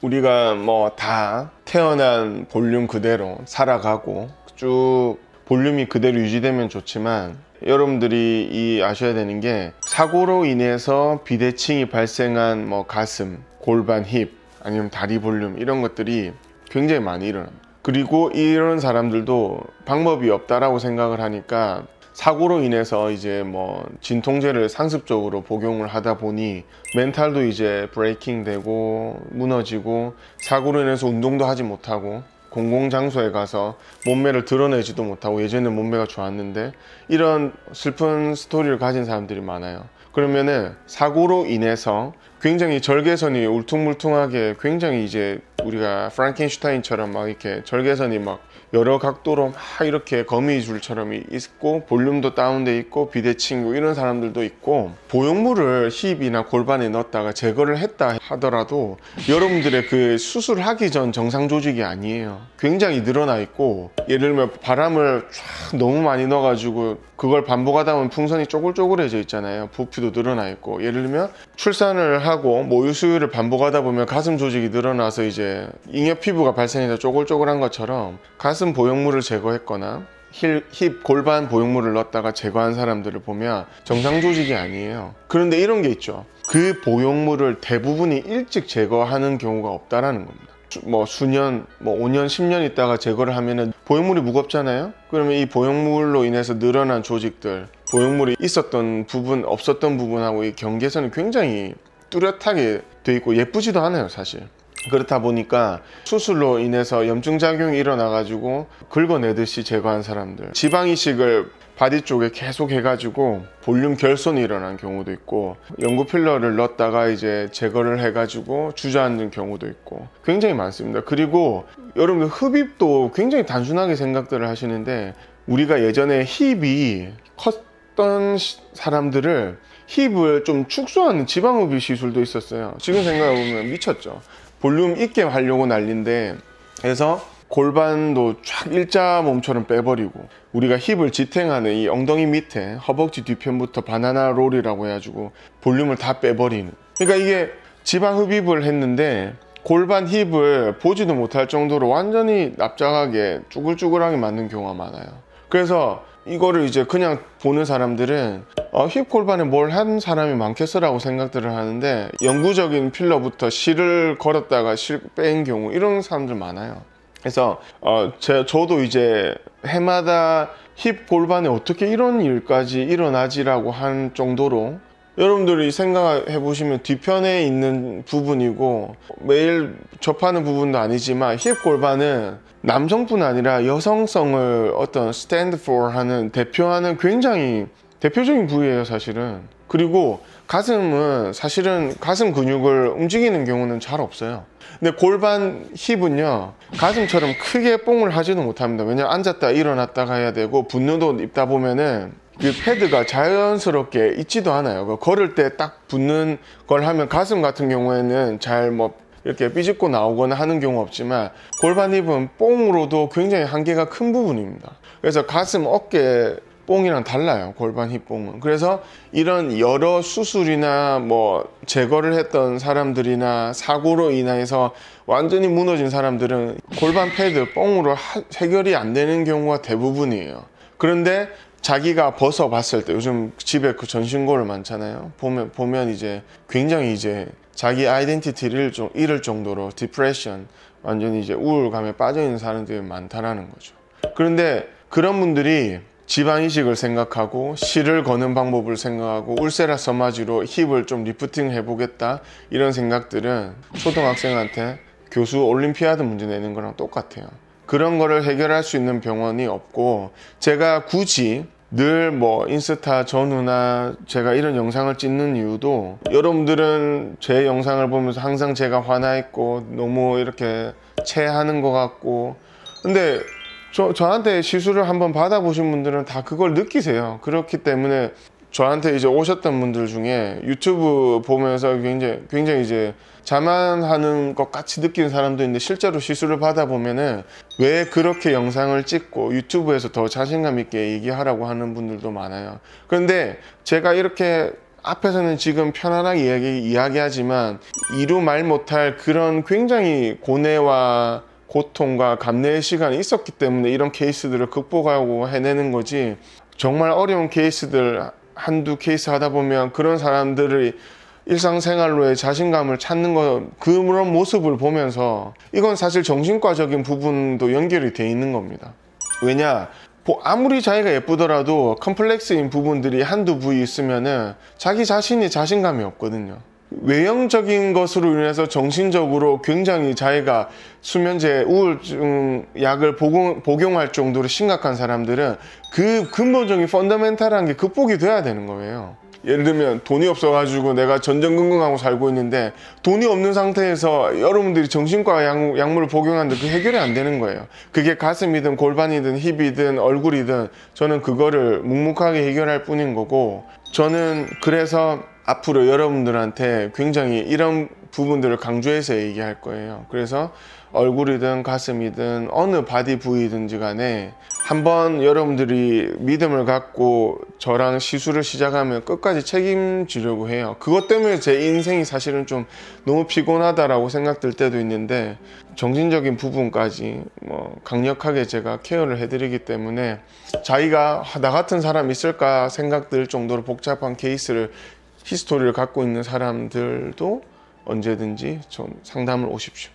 우리가 뭐 다 태어난 볼륨 그대로 살아가고 쭉 볼륨이 그대로 유지되면 좋지만, 여러분들이 아셔야 되는 게, 사고로 인해서 비대칭이 발생한 뭐 가슴, 골반, 힙, 아니면 다리 볼륨, 이런 것들이 굉장히 많이 일어납니다. 그리고 이런 사람들도 방법이 없다라고 생각을 하니까 사고로 인해서 이제 뭐 진통제를 상습적으로 복용을 하다 보니 멘탈도 이제 브레이킹 되고 무너지고, 사고로 인해서 운동도 하지 못하고 공공장소에 가서 몸매를 드러내지도 못하고, 예전에는 몸매가 좋았는데, 이런 슬픈 스토리를 가진 사람들이 많아요. 그러면은 사고로 인해서 굉장히 절개선이 울퉁불퉁하게, 굉장히 이제 우리가 프랑켄슈타인처럼 막 이렇게 절개선이 막 여러 각도로 막 이렇게 거미줄처럼 있고, 볼륨도 다운돼 있고, 비대칭이고, 이런 사람들도 있고, 보형물을 힙이나 골반에 넣었다가 제거를 했다 하더라도 여러분들의 그 수술하기 전 정상 조직이 아니에요. 굉장히 늘어나 있고, 예를 들면 바람을 쫙 너무 많이 넣어가지고 그걸 반복하다 보면 풍선이 쪼글쪼글해져 있잖아요. 부피도 늘어나 있고, 예를 들면 출산을 하고 모유 수유를 반복하다 보면 가슴 조직이 늘어나서 이제 잉여 피부가 발생해서 쪼글쪼글한 것처럼, 가슴 보형물을 제거했거나 힙, 골반 보형물을 넣었다가 제거한 사람들을 보면 정상 조직이 아니에요. 그런데 이런 게 있죠. 그 보형물을 대부분이 일찍 제거하는 경우가 없다라는 겁니다. 뭐 수년, 뭐 5년, 10년 있다가 제거를 하면은 보형물이 무겁잖아요. 그러면 이 보형물로 인해서 늘어난 조직들, 보형물이 있었던 부분, 없었던 부분하고 이 경계선이 굉장히 뚜렷하게 돼 있고 예쁘지도 않아요, 사실. 그렇다 보니까 수술로 인해서 염증작용이 일어나가지고 긁어내듯이 제거한 사람들, 지방이식을 바디 쪽에 계속 해가지고 볼륨 결손이 일어난 경우도 있고, 연구 필러를 넣었다가 이제 제거를 해가지고 주저앉는 경우도 있고, 굉장히 많습니다. 그리고 여러분들 흡입도 굉장히 단순하게 생각들을 하시는데, 우리가 예전에 힙이 컸던 사람들을 힙을 좀 축소하는 지방흡입 시술도 있었어요. 지금 생각해보면 미쳤죠. 볼륨 있게 하려고 난리인데, 그래서 골반도 쫙 일자 몸처럼 빼버리고, 우리가 힙을 지탱하는 이 엉덩이 밑에 허벅지 뒤편부터 바나나 롤이라고 해가지고 볼륨을 다 빼버리는, 그러니까 이게 지방 흡입을 했는데 골반 힙을 보지도 못할 정도로 완전히 납작하게 쭈글쭈글하게 만든 경우가 많아요. 그래서 이거를 이제 그냥 보는 사람들은 힙 골반에 뭘 한 사람이 많겠어라고 생각들을 하는데, 영구적인 필러부터 실을 걸었다가 실 뺀 경우, 이런 사람들 많아요. 그래서 저도 이제 해마다 힙 골반에 어떻게 이런 일까지 일어나지라고 한 정도로, 여러분들이 생각해 보시면 뒤편에 있는 부분이고 매일 접하는 부분도 아니지만, 힙 골반은 남성뿐 아니라 여성성을 어떤 stand for 하는, 대표하는 굉장히 대표적인 부위예요, 사실은. 그리고 가슴은 사실은 가슴 근육을 움직이는 경우는 잘 없어요. 근데 골반 힙은요, 가슴처럼 크게 뽕을 하지도 못합니다. 왜냐면 앉았다 일어났다가 해야 되고, 붙는 옷 입다 보면은 그 패드가 자연스럽게 있지도 않아요. 걸을 때 딱 붙는 걸 하면, 가슴 같은 경우에는 잘 뭐 이렇게 삐집고 나오거나 하는 경우 없지만, 골반 힙은 뽕으로도 굉장히 한계가 큰 부분입니다. 그래서 가슴, 어깨 뽕이랑 달라요, 골반 힙 뽕은. 그래서 이런 여러 수술이나 뭐 제거를 했던 사람들이나 사고로 인해서 완전히 무너진 사람들은 골반 패드 뽕으로 해결이 안 되는 경우가 대부분이에요. 그런데 자기가 벗어봤을 때, 요즘 집에 그 전신고를 많잖아요. 보면 이제 굉장히 이제 자기 아이덴티티를 잃을 정도로 디프레션, 완전히 이제 우울감에 빠져 있는 사람들이 많다라는 거죠. 그런데 그런 분들이 지방이식을 생각하고 실을 거는 방법을 생각하고 울세라 서마지로 힙을 좀 리프팅 해보겠다, 이런 생각들은 초등학생한테 교수 올림피아드 문제 내는 거랑 똑같아요. 그런 거를 해결할 수 있는 병원이 없고, 제가 굳이 늘 뭐 인스타 전후나 제가 이런 영상을 찍는 이유도, 여러분들은 제 영상을 보면서 항상 제가 화나 있고 너무 이렇게 체하는 것 같고, 근데 저한테 시술을 한번 받아보신 분들은 다 그걸 느끼세요. 그렇기 때문에 저한테 이제 오셨던 분들 중에 유튜브 보면서 굉장히 이제 자만하는 것 같이 느끼는 사람도 있는데, 실제로 시술을 받아보면은 왜 그렇게 영상을 찍고 유튜브에서 더 자신감 있게 얘기하라고 하는 분들도 많아요. 그런데 제가 이렇게 앞에서는 지금 편안하게 이야기하지만 이루 말 못할 그런 굉장히 고뇌와 고통과 감내의 시간이 있었기 때문에 이런 케이스들을 극복하고 해내는 거지, 정말 어려운 케이스들 한두 케이스 하다 보면 그런 사람들의 일상생활로의 자신감을 찾는 거, 그런 모습을 보면서 이건 사실 정신과적인 부분도 연결이 돼 있는 겁니다. 왜냐, 아무리 자기가 예쁘더라도 컴플렉스인 부분들이 한두 부위 있으면은 자기 자신이 자신감이 없거든요. 외형적인 것으로 인해서 정신적으로 굉장히 자기가 수면제, 우울증 약을 복용할 정도로 심각한 사람들은 그 근본적인 펀더멘탈한 게 극복이 돼야 되는 거예요. 예를 들면 돈이 없어가지고 내가 전전긍긍하고 살고 있는데 돈이 없는 상태에서 여러분들이 정신과 약물을 복용하는데 그 해결이 안 되는 거예요. 그게 가슴이든 골반이든 힙이든 얼굴이든 저는 그거를 묵묵하게 해결할 뿐인 거고, 저는 그래서 앞으로 여러분들한테 굉장히 이런 부분들을 강조해서 얘기할 거예요. 그래서 얼굴이든 가슴이든 어느 바디 부위든지 간에 한번 여러분들이 믿음을 갖고 저랑 시술을 시작하면 끝까지 책임지려고 해요. 그것 때문에 제 인생이 사실은 좀 너무 피곤하다라고 생각될 때도 있는데, 정신적인 부분까지 강력하게 제가 케어를 해드리기 때문에 자기가 나 같은 사람 있을까 생각들 정도로 복잡한 케이스를, 히스토리를 갖고 있는 사람들도 언제든지 좀 상담을 오십시오.